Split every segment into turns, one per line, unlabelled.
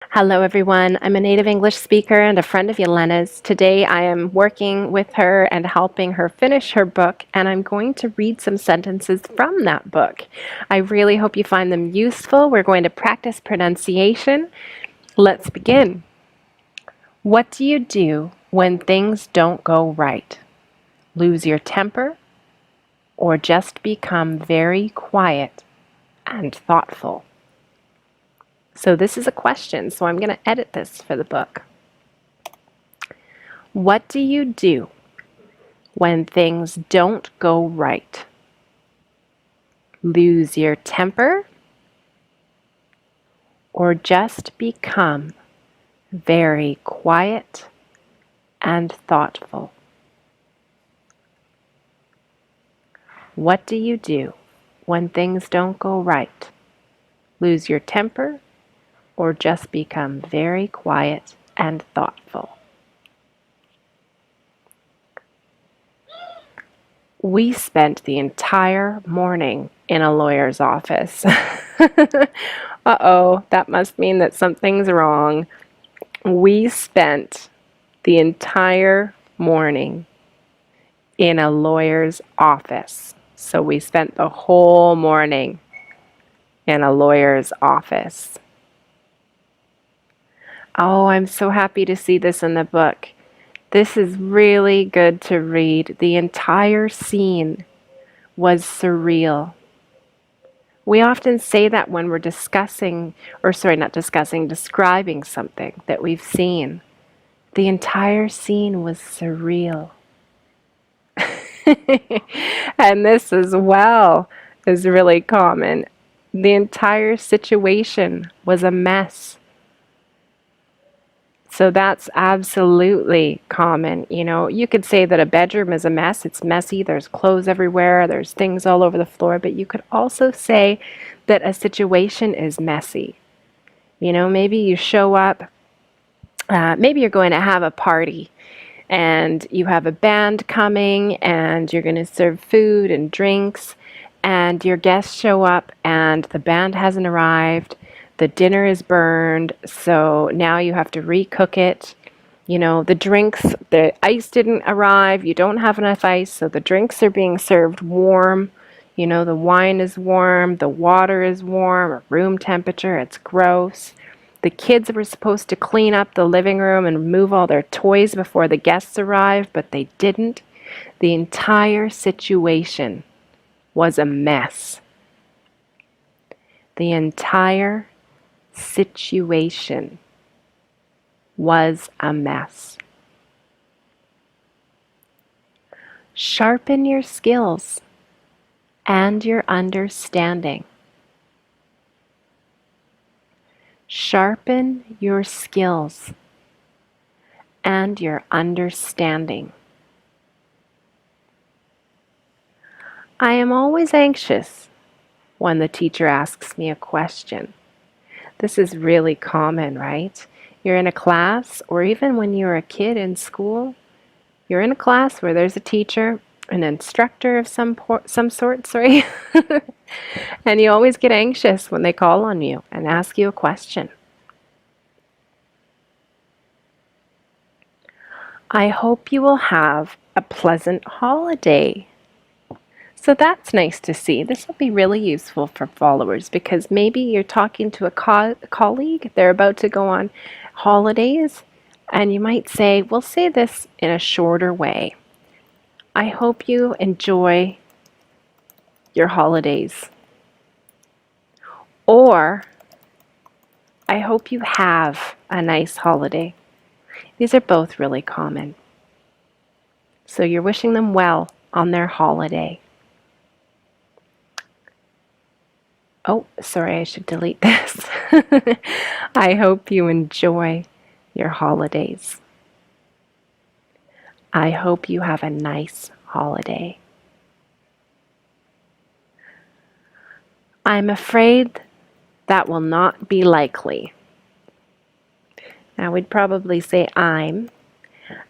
Hello, everyone. I'm a native English speaker and a friend of Yelena's. Today, I am working with her and helping her finish her book, and I'm going to read some sentences from that book. I really hope you find them useful. We're going to practice pronunciation. Let's begin. What do you do when things don't go right? Lose your temper or just become very quiet and thoughtful? So this is a question, so I'm going to edit this for the book. What do you do when things don't go right? Lose your temper or just become very quiet and thoughtful? What do you do when things don't go right? Lose your temper or just become very quiet and thoughtful? We spent the entire morning in a lawyer's office. Uh-oh, that must mean that something's wrong. We spent the entire morning in a lawyer's office. So we spent the whole morning in a lawyer's office. Oh, I'm so happy to see this in the book. This is really good to read. The entire scene was surreal. We often say that when we're describing something that we've seen. The entire scene was surreal. And this as well is really common. The entire situation was a mess. So that's absolutely common. You know, you could say that a bedroom is a mess. It's messy. There's clothes everywhere. There's things all over the floor. But you could also say that a situation is messy. You know, maybe you show up, maybe you're going to have a party and you have a band coming and you're going to serve food and drinks and your guests show up and the band hasn't arrived. The dinner is burned, so now you have to recook it. You know, the drinks, the ice didn't arrive. You don't have enough ice, so the drinks are being served warm. You know, the wine is warm, the water is warm, or room temperature. It's gross. The kids were supposed to clean up the living room and move all their toys before the guests arrived, but they didn't. The entire situation was a mess. The entire situation was a mess. Sharpen your skills and your understanding. Sharpen your skills and your understanding. I am always anxious when the teacher asks me a question. This is really common, right? You're in a class, or even when you're a kid in school, you're in a class where there's a teacher, an instructor of some sort, sorry, and you always get anxious when they call on you and ask you a question. I hope you will have a pleasant holiday. So that's nice to see. This will be really useful for followers because maybe you're talking to a colleague, they're about to go on holidays, and you might say, we'll say this in a shorter way. I hope you enjoy your holidays. Or, I hope you have a nice holiday. These are both really common. So you're wishing them well on their holiday. Oh, sorry, I should delete this. I hope you enjoy your holidays. I hope you have a nice holiday. I'm afraid that will not be likely. Now we'd probably say I'm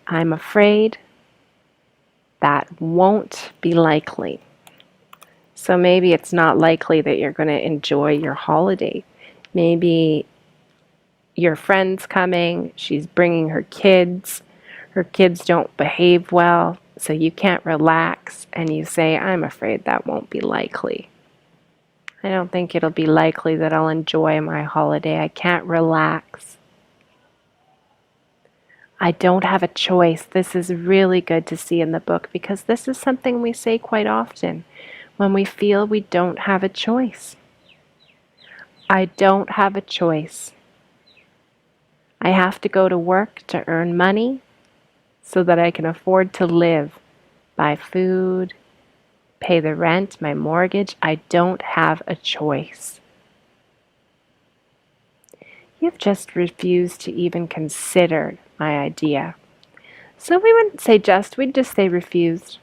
afraid that won't be likely. So maybe it's not likely that you're going to enjoy your holiday. Maybe your friend's coming, she's bringing her kids don't behave well, so you can't relax, and you say, I'm afraid that won't be likely. I don't think it'll be likely that I'll enjoy my holiday. I can't relax. I don't have a choice. This is really good to see in the book because this is something we say quite often when we feel we don't have a choice. I don't have a choice. I have to go to work to earn money so that I can afford to live, buy food, pay the rent, my mortgage. I don't have a choice. You've just refused to even consider my idea. So we wouldn't say just, we'd just say refused.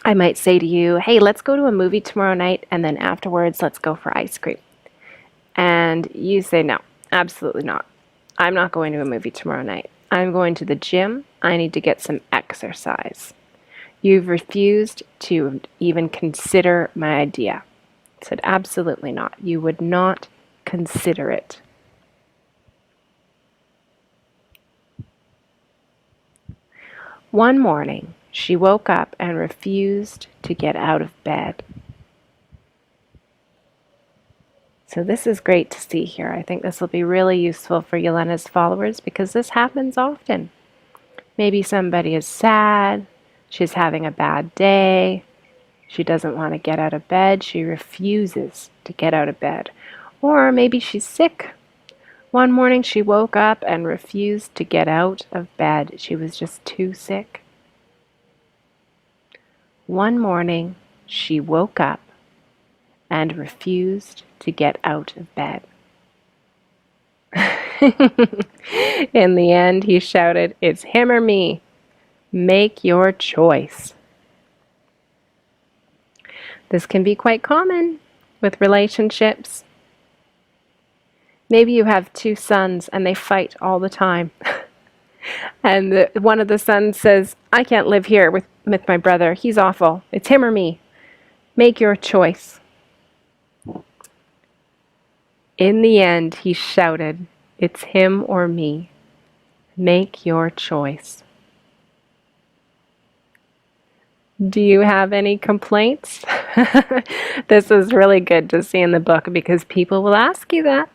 I might say to you, hey, let's go to a movie tomorrow night, and then afterwards, let's go for ice cream. And you say, no, absolutely not. I'm not going to a movie tomorrow night. I'm going to the gym. I need to get some exercise. You've refused to even consider my idea. I said, absolutely not. You would not consider it. One morning, she woke up and refused to get out of bed. So this is great to see here. I think this will be really useful for Yelena's followers because this happens often. Maybe somebody is sad, she's having a bad day, she doesn't want to get out of bed, she refuses to get out of bed. Or maybe she's sick. One morning she woke up and refused to get out of bed. She was just too sick. One morning she woke up and refused to get out of bed. In the end, he shouted, it's him or me. Make your choice. This can be quite common with relationships. Maybe you have two sons and they fight all the time. And one of the sons says, I can't live here with my brother. He's awful. It's him or me. Make your choice. In the end, he shouted, it's him or me. Make your choice. Do you have any complaints? This is really good to see in the book because people will ask you that.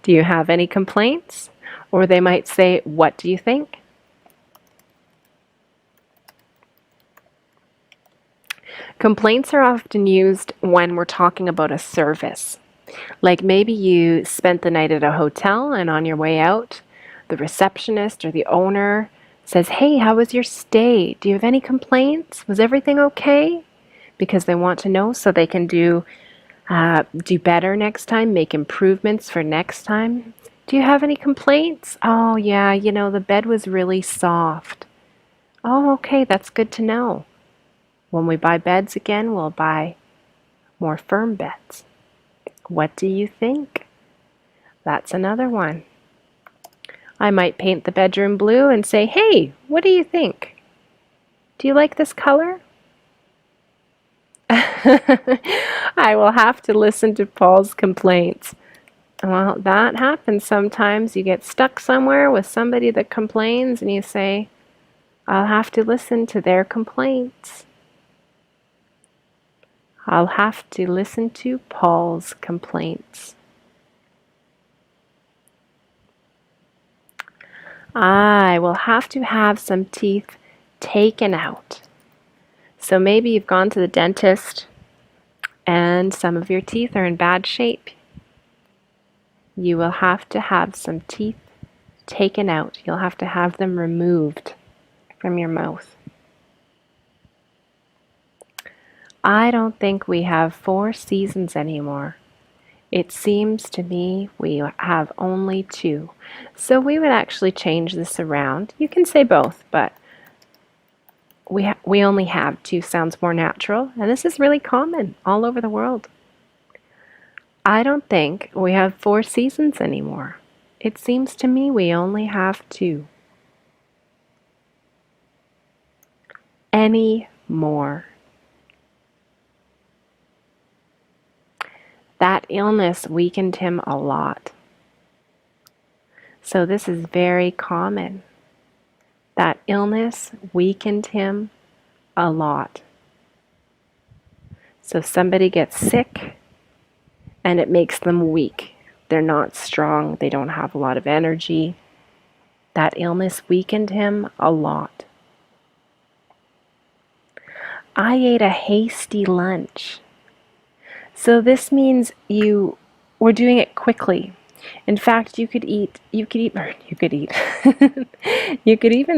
Do you have any complaints? Or they might say, what do you think? Complaints are often used when we're talking about a service. Like maybe you spent the night at a hotel and on your way out, the receptionist or the owner says, hey, how was your stay? Do you have any complaints? Was everything okay? Because they want to know so they can do better next time, make improvements for next time. Do you have any complaints? Oh, yeah, the bed was really soft. Oh, okay, that's good to know. When we buy beds again, we'll buy more firm beds. What do you think? That's another one. I might paint the bedroom blue and say, hey, what do you think? Do you like this color? I will have to listen to Paul's complaints. Well, that happens sometimes. You get stuck somewhere with somebody that complains and you say, I'll have to listen to their complaints. I'll have to listen to Paul's complaints. I will have to have some teeth taken out. So maybe you've gone to the dentist and some of your teeth are in bad shape. You will have to have some teeth taken out. You'll have to have them removed from your mouth. I don't think we have 4 seasons anymore. It seems to me we have only 2. So we would actually change this around. You can say both, but we only have 2 sounds more natural, and this is really common all over the world. I don't think we have 4 seasons anymore. It seems to me we only have 2. Any more. That illness weakened him a lot. So this is very common. That illness weakened him a lot. So somebody gets sick and it makes them weak. They're not strong. They don't have a lot of energy. That illness weakened him a lot. I ate a hasty lunch. So this means you were doing it quickly. In fact, you could even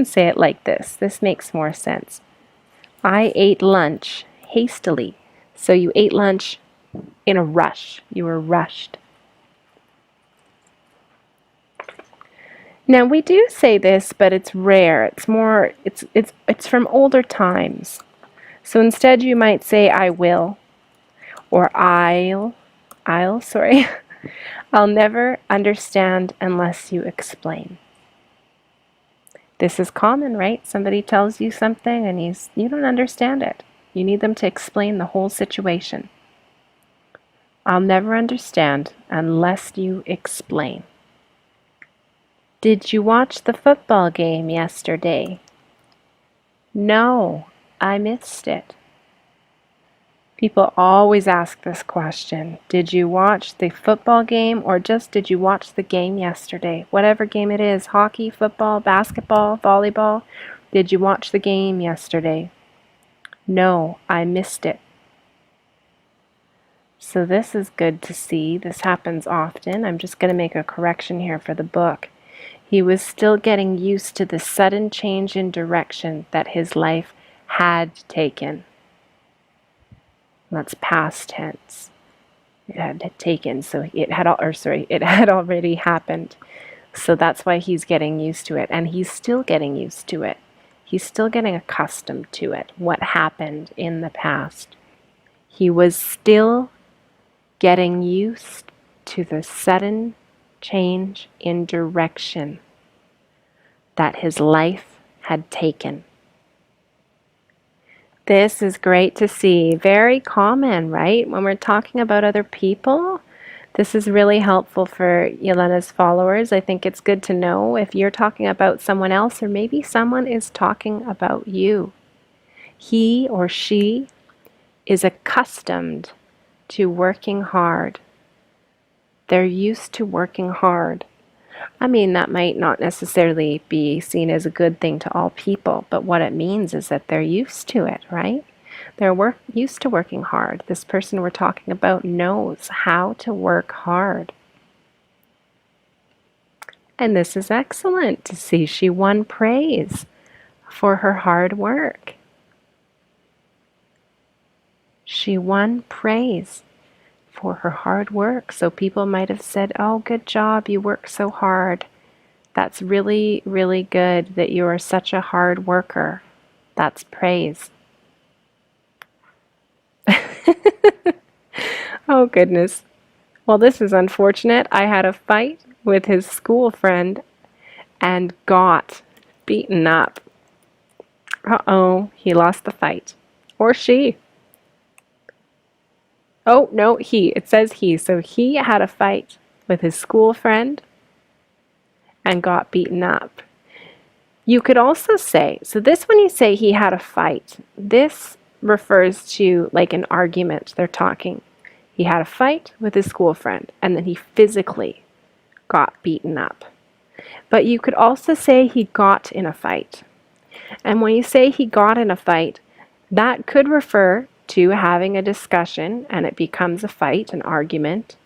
say it like this. This makes more sense. I ate lunch hastily. So you ate lunch in a rush. You were rushed. Now we do say this, but it's rare. It's from older times. So instead you might say I will, or sorry. I'll never understand unless you explain. This is common, right? Somebody tells you something and you don't understand it. You need them to explain the whole situation. I'll never understand unless you explain. Did you watch the football game yesterday? No, I missed it. People always ask this question. Did you watch the football game or just did you watch the game yesterday? Whatever game it is, hockey, football, basketball, volleyball. Did you watch the game yesterday? No, I missed it. So this is good to see. This happens often. I'm just going to make a correction here for the book. He was still getting used to the sudden change in direction that his life had taken. That's past tense. It had taken, so it had already happened. So that's why he's getting used to it, and he's still getting used to it. He's still getting accustomed to it, what happened in the past. He was still getting used to the sudden change in direction that his life had taken. This is great to see. Very common, right? When we're talking about other people, this is really helpful for Yelena's followers. I think it's good to know if you're talking about someone else or maybe someone is talking about you. He or she is accustomed to working hard. They're used to working hard. I mean, that might not necessarily be seen as a good thing to all people, but what it means is that they're used to it, right? They're used to working hard. This person we're talking about knows how to work hard. And this is excellent to see. She won praise for her hard work. She won praise for her hard work. So people might have said, oh, good job, you work so hard. That's really, really good that you are such a hard worker. That's praise. Oh, goodness. Well, this is unfortunate. I had a fight with his school friend and got beaten up. Uh-oh, he lost the fight. Or she. Oh, no, he. It says he. So he had a fight with his school friend and got beaten up. You could also say, so this when you say he had a fight, this refers to like an argument. They're talking. He had a fight with his school friend and then he physically got beaten up. But you could also say he got in a fight. And when you say he got in a fight, that could refer to having a discussion and it becomes a fight, an argument.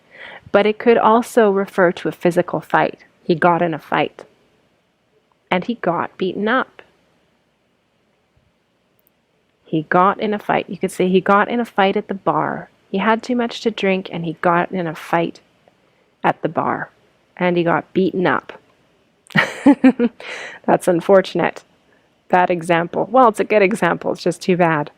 But it could also refer to a physical fight. He got in a fight. And he got beaten up. He got in a fight. You could say he got in a fight at the bar. He had too much to drink and he got in a fight at the bar. And he got beaten up. That's unfortunate. Bad example. Well, it's a good example. It's just too bad.